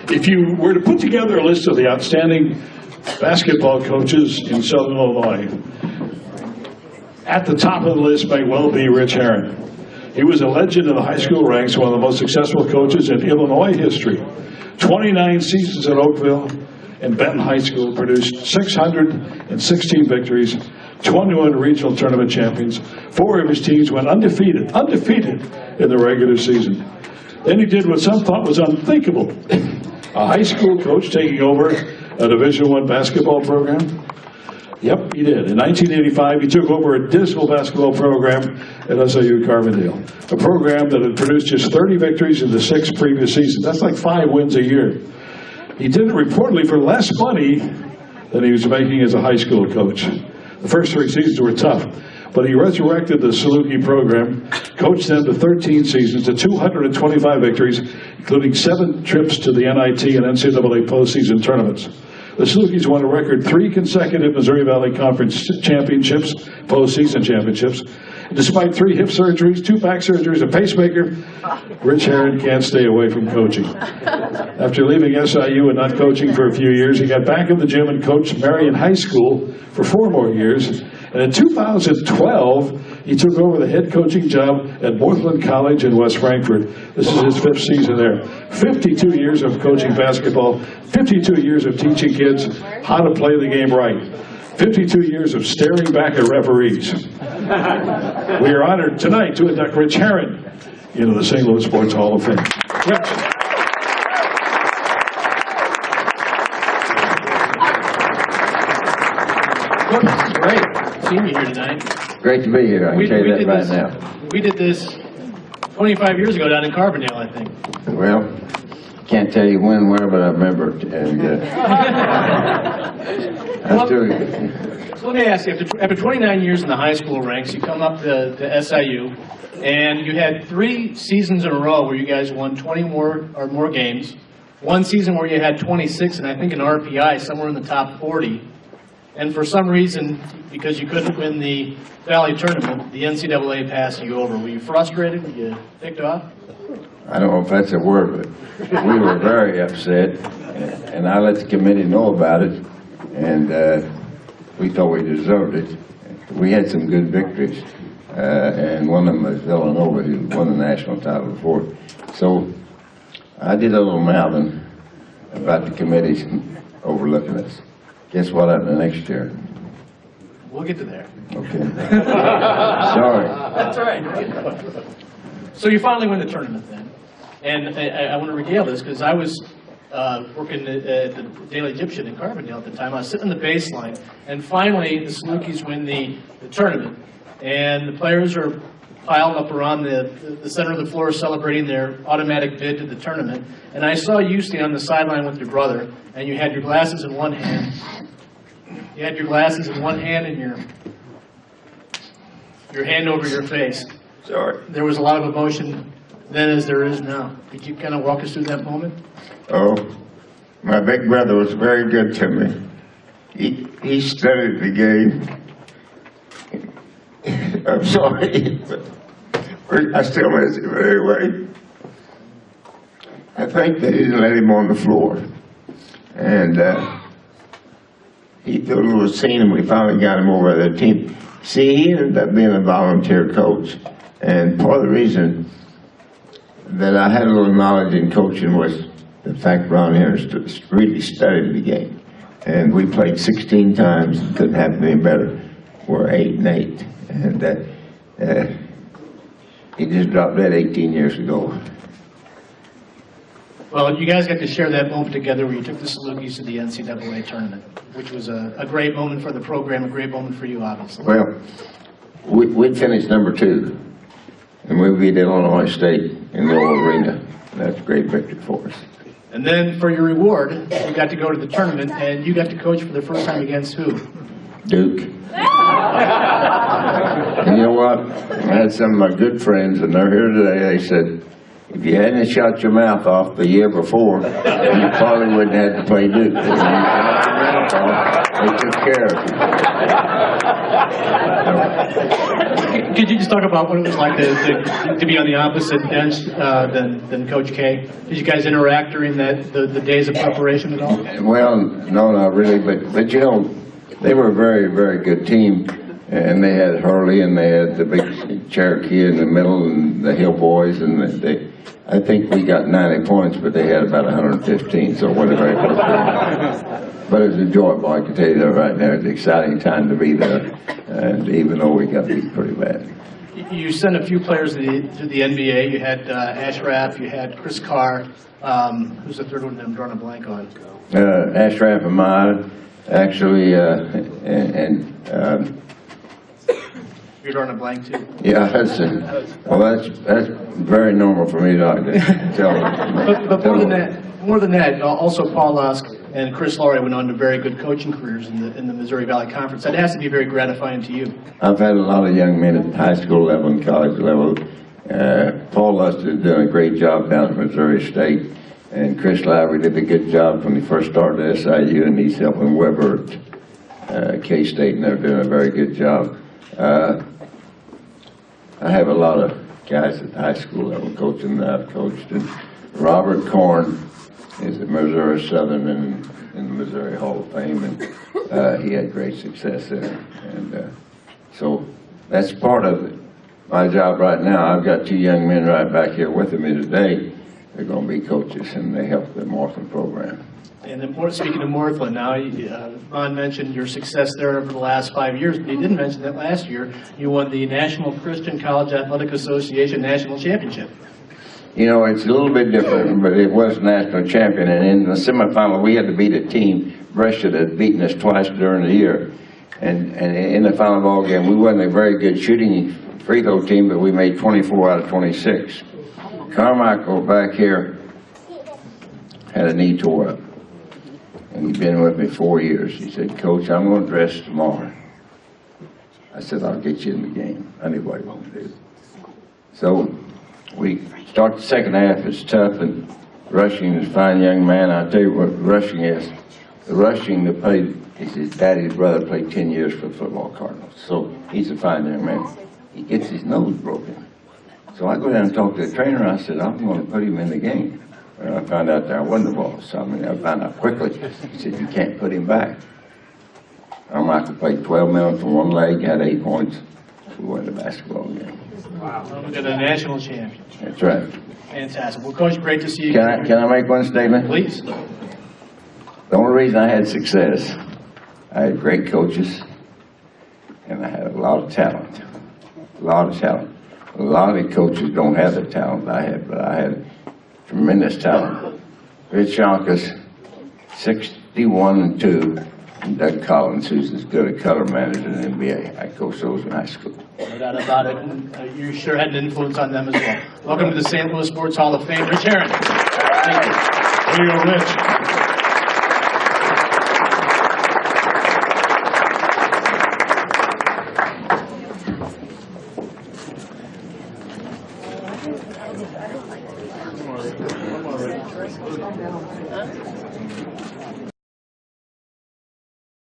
If you were to put together a list of the outstanding basketball coaches in Southern Illinois, at the top of the list may well be Rich Herrin. He was a legend in the high school ranks, one of the most successful coaches in Illinois history. 29 seasons at Oakville and Benton High School, produced 616 victories, 21 regional tournament champions. 4 of his teams went undefeated in the regular season. Then he did what some thought was unthinkable. A high school coach taking over a Division I basketball program. Yep, he did. In 1985, he took over a dismal basketball program at SIU Carbondale, a program that had produced just 30 victories in the 6 previous seasons. That's like 5 wins a year. He did it reportedly for less money than he was making as a high school coach. The first 3 seasons were tough, but he resurrected the Saluki program, coached them to 13 seasons, to 225 victories, including 7 trips to the NIT and NCAA postseason tournaments. The Salukis won a record 3 consecutive Missouri Valley Conference championships, postseason championships. And despite 3 hip surgeries, 2 back surgeries, a pacemaker, Rich Herrin can't stay away from coaching. After leaving SIU and not coaching for a few years, he got back in the gym and coached Marion High School for 4 more years. And in 2012, he took over the head coaching job at Northland College in West Frankfort. This is his 5th season there. 52 years of coaching basketball, 52 years of teaching kids how to play the game right, 52 years of staring back at referees. We are honored tonight to induct Rich Herrin into the St. Louis Sports Hall of Fame. Rich. Great seeing you here tonight. Great to be here. I can tell you that right now. We did this 25 years ago down in Carbondale, I think. Well, can't tell you when, where, but I remember it. And So let me ask you, after 29 years in the high school ranks, you come up to SIU, and you had 3 seasons in a row where you guys won 20 or more games. 1 season where you had 26, and I think an RPI, somewhere in the top 40. And for some reason, because you couldn't win the Valley Tournament, the NCAA passed you over. Were you frustrated? Were you ticked off? I don't know if that's a word, but we were very upset, and I let the committee know about it, and we thought we deserved it. We had some good victories, and one of them was Illinois, who won the national title before. So I did a little mouthing about the committees overlooking us. Guess what happened the next year? We'll get to there. Okay. Sorry. That's all right. So you finally win the tournament then. And I want to regale this because I was working at the Daily Egyptian in Carbondale at the time. I was sitting in the baseline, and finally the Salukis win the tournament. And the players are piled up around the center of the floor celebrating their automatic bid to the tournament. And I saw you stand on the sideline with your brother, and you had your glasses in one hand. You had your glasses in one hand and your hand over your face. Sorry. There was a lot of emotion then as there is now. Could you kind of walk us through that moment? Oh, my big brother was very good to me. He studied the game. I'm sorry, but I still miss him anyway. I think they didn't let him on the floor. And he threw a little scene and we finally got him over the team. See, he ended up being a volunteer coach. And part of the reason that I had a little knowledge in coaching was the fact Ron Herrin really studied the game. And we played 16 times, couldn't happen any better. We're 8-8. And he just dropped dead 18 years ago. Well, you guys got to share that moment together where you took the Salukis to the NCAA tournament, which was a great moment for the program, a great moment for you, obviously. Well, we finished number 2, and we beat Illinois State in the old arena. That's a great victory for us. And then for your reward, you got to go to the tournament, and you got to coach for the first time against who? Duke. And you know what? I had some of my good friends, and they're here today. They said, If you hadn't shut your mouth off the year before, you probably wouldn't have to play Duke. When you shut your mouth off, they took care of you. Could you just talk about what it was like to be on the opposite bench than Coach K? Did you guys interact during the days of preparation at all? Well, no, not really, but you know, they were a very, very good team, and they had Hurley, and they had the big Cherokee in the middle, and the Hill Boys, and I think we got 90 points, but they had about 115, so whatever. But it was enjoyable, I can tell you that right now. It's an exciting time to be there, and even though we got beat pretty bad. You sent a few players to the NBA. You had Ashraf, you had Chris Carr. Who's the third one that I'm drawing a blank on? Ashraf Ahmad, actually, You're drawing a blank too. yeah, that's very normal for me to tell them. But more than that, also Paul Lusk and Chris Laurie went on to very good coaching careers in the Missouri Valley Conference. That has to be very gratifying to you. I've had a lot of young men at high school level and college level. Paul Lusk is doing a great job down at Missouri State, and Chris Lowry did a good job when he first started at SIU, and he's helping Weber at K-State, and they're doing a very good job. I have a lot of guys at the high school level coaching that I've coached, and Robert Korn is at Missouri Southern and in the Missouri Hall of Fame, and he had great success there. And so that's part of it. My job right now, I've got two young men right back here with me today. They're going to be coaches, and they help the Markham program. And then, speaking of Northland now, Ron mentioned your success there over the last 5 years, but he didn't mention that last year you won the National Christian College Athletic Association National Championship. You know, it's a little bit different, but it was national champion, and in the semifinal we had to beat a team, Brescia, that had beaten us twice during the year. And in the final ball game, we wasn't a very good shooting free throw team, but we made 24 out of 26. Carmichael back here had a knee tore up. And he'd been with me 4 years. He said, "Coach, I'm going to dress tomorrow." I said, "I'll get you in the game." I knew what he wanted to do. So we start the second half. It's tough, and Rushing is a fine young man. I'll tell you what Rushing is. The Rushing that played, his daddy's brother played 10 years for the football Cardinals. So he's a fine young man. He gets his nose broken. So I go down and talk to the trainer. I said, "I'm going to put him in the game." And I found out there wasn't the ball, so I found out quickly. He said, "You can't put him back." Michael played 12 minutes from one leg, had 8 points. We won the basketball game. Wow. Look at the national champion. That's right. Fantastic. Well, Coach, great to see you. Can I make one statement? Please. The only reason I had success, I had great coaches, and I had a lot of talent. A lot of talent. A lot of coaches don't have the talent I had, but I had tremendous talent. Rich Yonkers, 61-2, and Doug Collins, who's as good a color manager in the NBA. I coached those in high school. No doubt about it. And, you sure had an influence on them as well. Welcome to the St. Louis Sports Hall of Fame, Rich Herrin. Thank you. There you go, Rich.